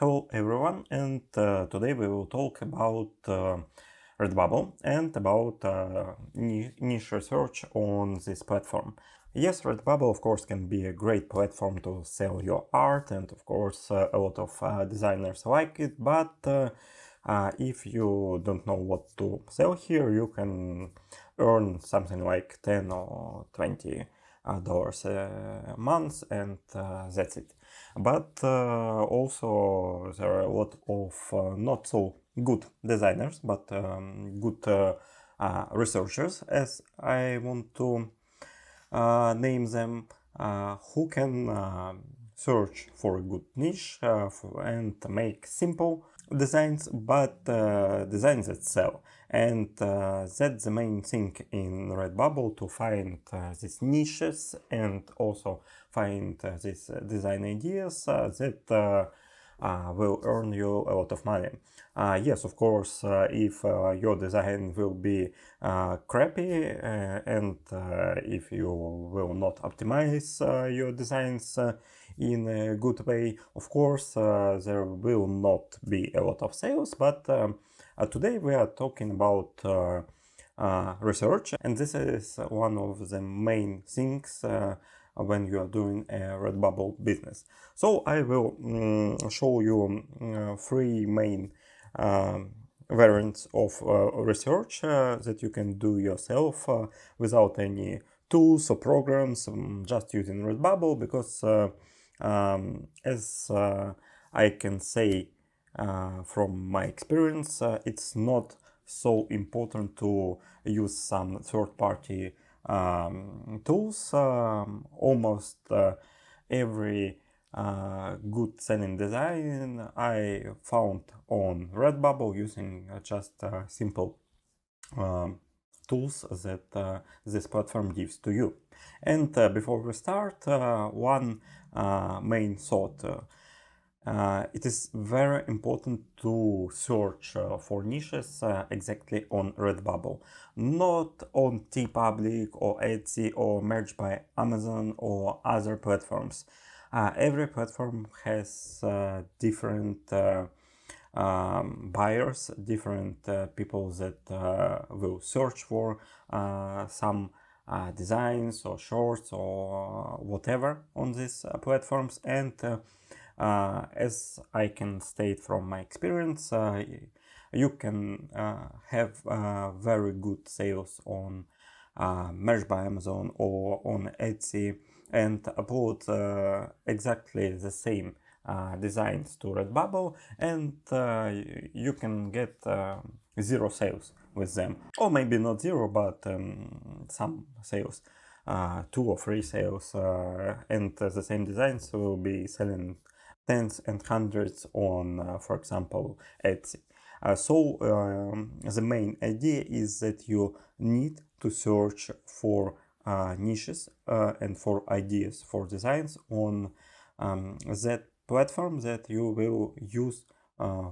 Hello everyone, and today we will talk about Redbubble and about niche research on this platform. Yes, Redbubble of course can be a great platform to sell your art, and of course a lot of designers like it, but if you don't know what to sell here, you can earn something like 10 or 20 dollars a month, and that's it. But also there are a lot of not so good designers, but good researchers, as I want to name them, who can search for a good niche and make simple designs, but designs that sell. And that's the main thing in Redbubble, to find these niches and also find these design ideas that will earn you a lot of money. Yes, of course, if your design will be crappy and if you will not optimize your designs in a good way, of course, there will not be a lot of sales. But today we are talking about research, and this is one of the main things when you are doing a Redbubble business. So I will show you three main variants of research that you can do yourself without any tools or programs, just using Redbubble, because as I can say from my experience, it's not so important to use some third-party tools. Almost every good selling design I found on Redbubble using just simple tools that this platform gives to you. And before we start, one main thought. It is very important to search for niches exactly on Redbubble, not on TeePublic or Etsy or Merch by Amazon or other platforms. Every platform has different buyers, different people that will search for some designs or shorts or whatever on these platforms. And as I can state from my experience, you can have very good sales on Merch by Amazon or on Etsy and upload exactly the same designs to Redbubble, and you can get zero sales with them, or maybe not zero, but some sales, 2 or 3 sales, and the same designs will be selling tens and hundreds on, for example, Etsy. So the main idea is that you need to search for niches and for ideas for designs on that platform that you will use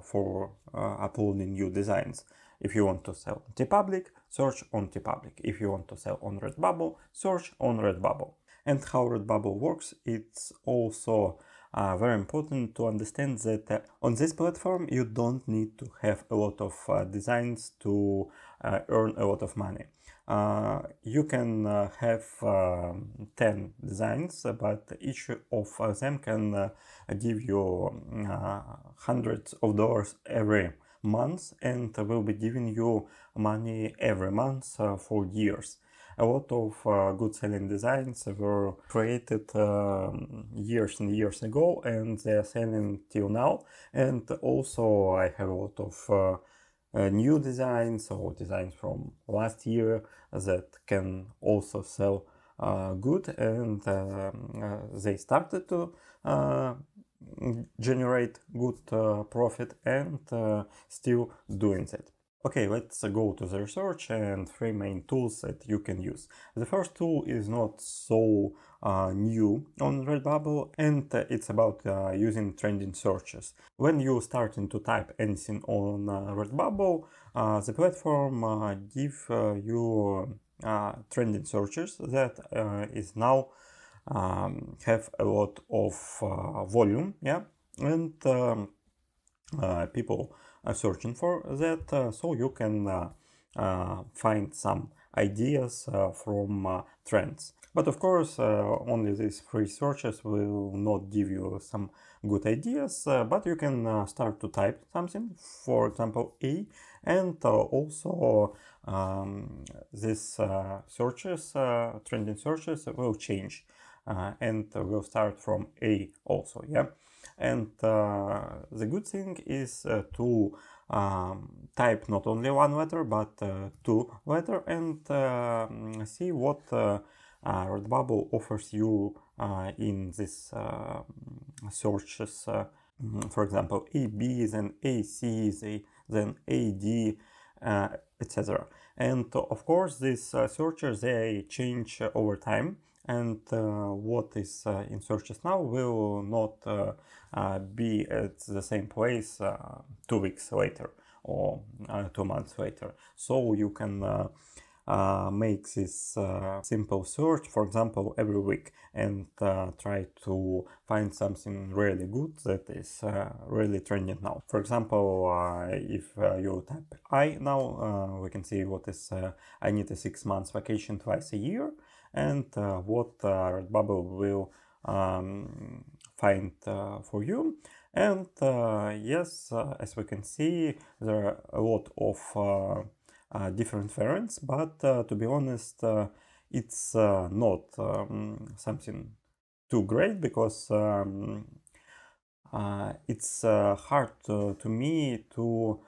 for uploading new designs. If you want to sell on TeePublic, search on TeePublic. If you want to sell on Redbubble, search on Redbubble. And how Redbubble works, it's also very important to understand that on this platform you don't need to have a lot of designs to earn a lot of money. You can have 10 designs, but each of them can give you hundreds of dollars every month, and will be giving you money every month for years. A lot of good selling designs were created years and years ago, and they are selling till now. And also I have a lot of new designs or designs from last year that can also sell good, and they started to generate good profit, and still doing that. Okay, let's go to the research and 3 main tools that you can use. The first tool is not so new on Redbubble, and it's about using trending searches. When you starting to type anything on Redbubble, the platform give you trending searches that is now have a lot of volume, yeah, and people are searching for that, so you can find some ideas from trends. But of course, only these free searches will not give you some good ideas, but you can start to type something, for example, A, and also these searches, trending searches will change and will start from A also, yeah. And the good thing is to type not only one letter but two letter and see what Redbubble offers you in this searches. For example, AB, then AC, then AD, etc. And of course, these searches, they change over time, and what is in searches now will not be at the same place 2 weeks later or 2 months later. So you can make this simple search, for example, every week, and try to find something really good that is really trending now. For example, if you type I now, we can see what is I need a 6 months vacation twice a year, and what Redbubble will find for you. And yes, as we can see, there are a lot of different variants, but to be honest, it's not something too great, because it's hard to me to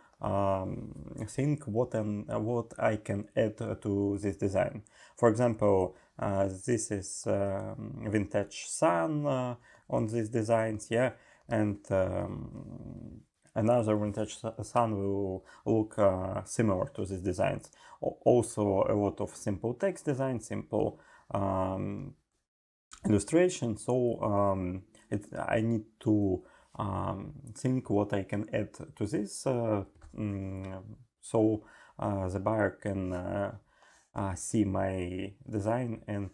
think what I can add to this design. For example, this is vintage sun on these designs, yeah, and another vintage sun will look similar to these designs. Also, a lot of simple text design, simple illustration. So I need to think what I can add to this, so the buyer can see my design and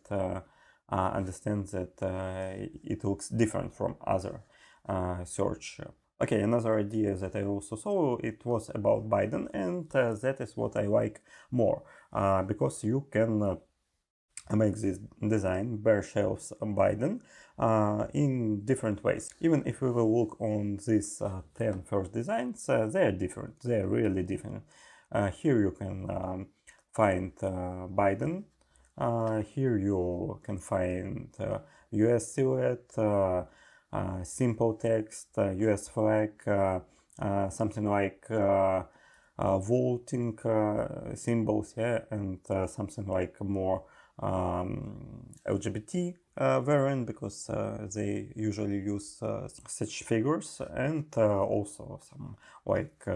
understand that it looks different from other search. Okay, another idea that I also saw, it was about Biden, and that is what I like more, because you can make this design, bare shelves Biden, in different ways. Even if we will look on these 10 first designs, they are different, they are really different. Here you can find Biden, here you can find US silhouette, simple text, US flag, something like voting symbols, yeah, and something like more LGBT variant, because they usually use such figures, and also some like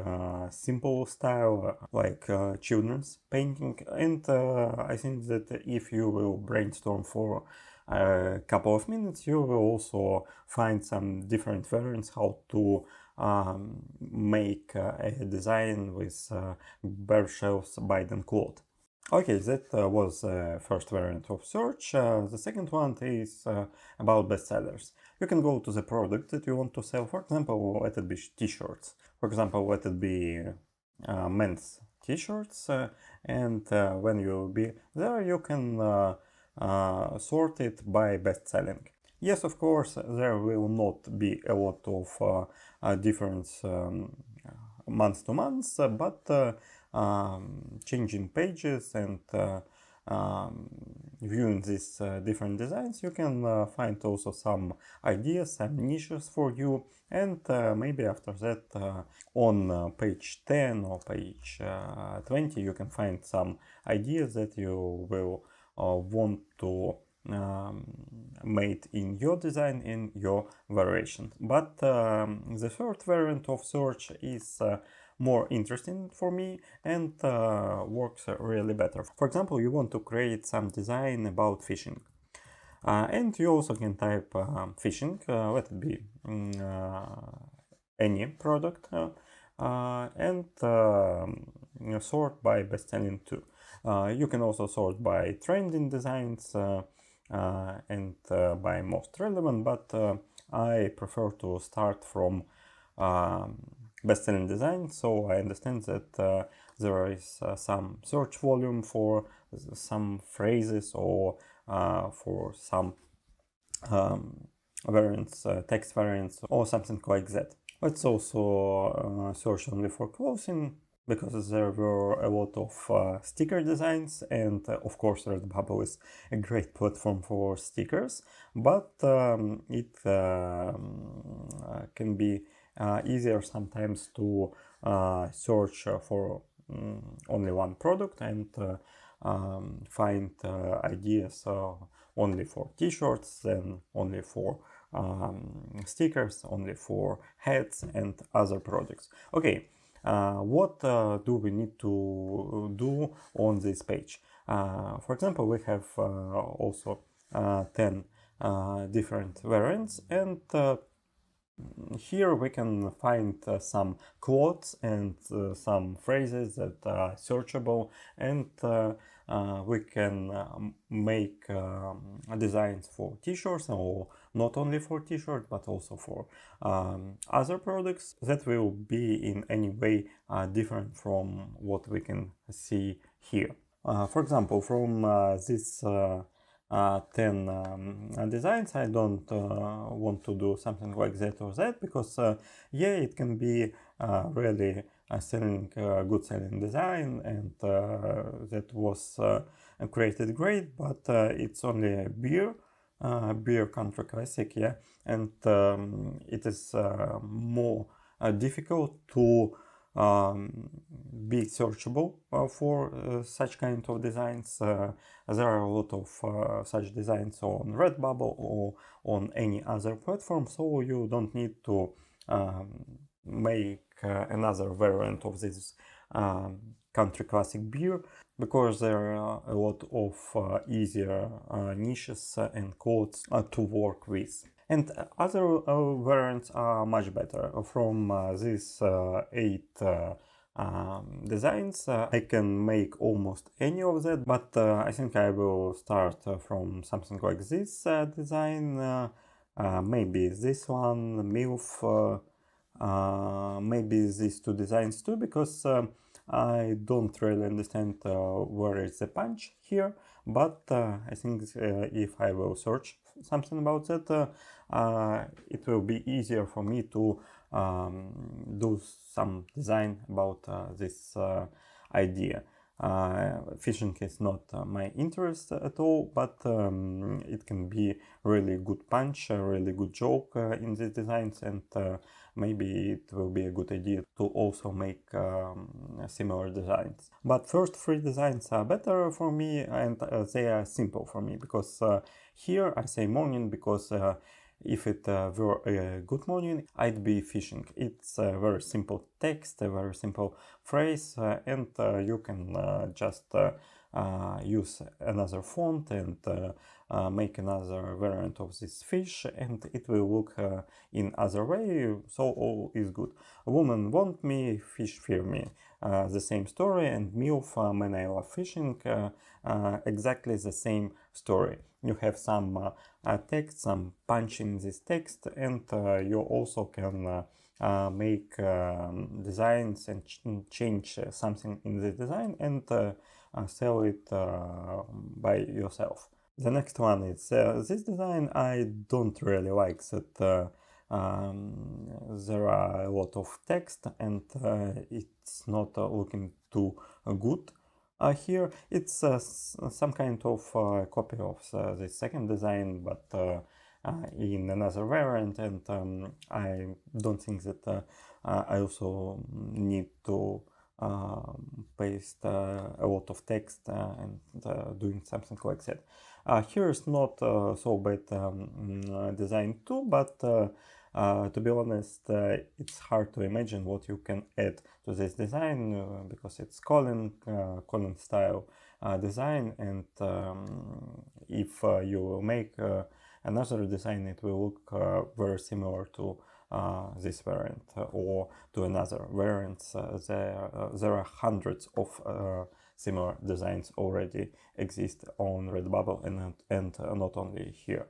simple style, like children's painting. And I think that if you will brainstorm for a couple of minutes, you will also find some different variants how to make a design with bare shelves Biden quote. Okay, that was the first variant of search. The second one is about bestsellers. You can go to the product that you want to sell. For example, let it be t-shirts. For example, let it be men's t-shirts. And when you'll be there, you can sort it by best-selling. Yes, of course, there will not be a lot of difference month to month, but changing pages and viewing these different designs, you can find also some ideas, some niches for you, and maybe after that on page 10 or page 20 you can find some ideas that you will want to made in your design, in your variation. But the third variant of search is more interesting for me and works really better. For example, you want to create some design about fishing, and you also can type fishing, let it be any product, and sort by best-selling too. You can also sort by trending designs and by most relevant, but I prefer to start from best-selling design, so I understand that there is some search volume for some phrases or for some variants, text variants or something like that. Let's also search only for clothing, because there were a lot of sticker designs, and of course Redbubble is a great platform for stickers, but it can be easier sometimes to search for only one product and find ideas only for t-shirts, then only for stickers, only for hats and other products. Okay, what do we need to do on this page? For example, we have also 10 different variants, and here we can find some quotes and some phrases that are searchable, and we can make designs for t-shirts, or not only for t-shirts but also for other products that will be in any way different from what we can see here. For example, from this 10 designs, I don't want to do something like that or that, because yeah, it can be really selling good selling design, and that was created great, but it's only a beer country classic, yeah, and it is more difficult to be searchable for such kind of designs. There are a lot of such designs on Redbubble or on any other platform, so you don't need to make another variant of this country classic beer, because there are a lot of easier niches and codes to work with. And other variants are much better. From these 8 designs, I can make almost any of that, but I think I will start from something like this design, maybe this one, MILF, maybe these 2 designs too, because I don't really understand where is the punch here, but I think if I will search something about that, it will be easier for me to do some design about this idea. Fishing is not my interest at all, but it can be really good punch, a really good joke in these designs, and maybe it will be a good idea to also make similar designs. But first 3 designs are better for me, and they are simple for me, because here I say morning because if it were a good morning, I'd be fishing. It's a very simple text, a very simple phrase, and you can just use another font and make another variant of this fish, and it will look in other way, so all is good. A woman want me, fish fear me. The same story, and MILF, man I love fishing, exactly the same story. You have some text, some punch in this text, and you also can make designs and change something in the design and sell it by yourself. The next one is this design. I don't really like that there are a lot of text, and it's not looking too good. Here it's some kind of copy of the second design, but in another variant, and I don't think that I also need to paste a lot of text and doing something like that. Here is not so bad design too, but to be honest, it's hard to imagine what you can add to this design, because it's Colin style design, and if you make another design, it will look very similar to this variant or to another variant. There are hundreds of similar designs already exist on Redbubble, and not only here.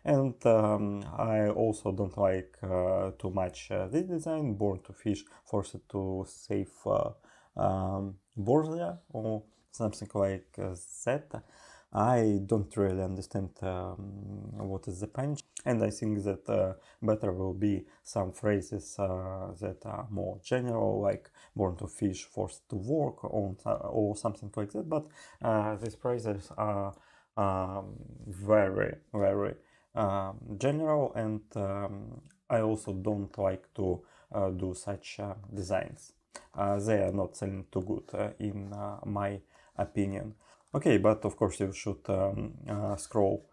And I also don't like too much this design, Born to Fish, Forced to Save Borgia, or something like that. I don't really understand what is the punch, and I think that better will be some phrases that are more general, like born to fish, forced to work, or something like that. But these phrases are very, very general, and I also don't like to do such designs. They are not selling too good in my opinion. Okay, but of course you should scroll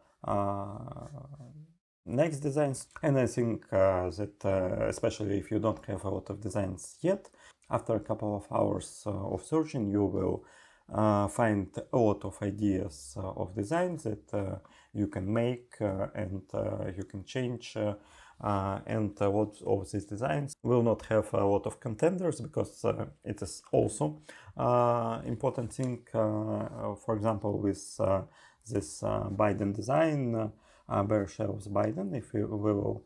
next designs, and I think that especially if you don't have a lot of designs yet, after a couple of hours of searching you will find a lot of ideas of designs that you can make and you can change, and a lot of these designs will not have a lot of contenders, because it is also important thing. For example, with this Biden design, Bear Shells Biden, if we will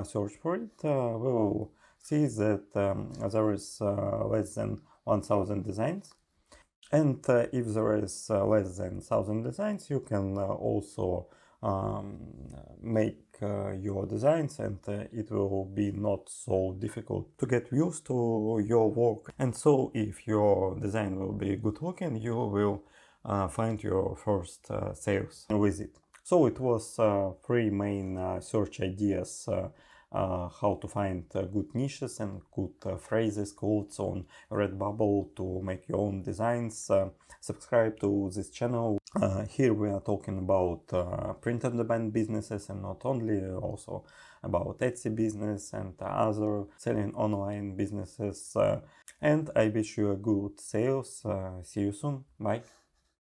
search for it, we will see that there is less than 1000 designs. And if there is less than 1000 designs, you can also make your designs, and it will be not so difficult to get used to your work. And so if your design will be good looking, you will find your first sales with it. So it was 3 main search ideas, how to find good niches and good phrases, quotes on Redbubble to make your own designs. Subscribe to this channel. Here we are talking about print-on-demand businesses, and not only, also about Etsy business and other selling online businesses. And I wish you a good sales. See you soon. Bye.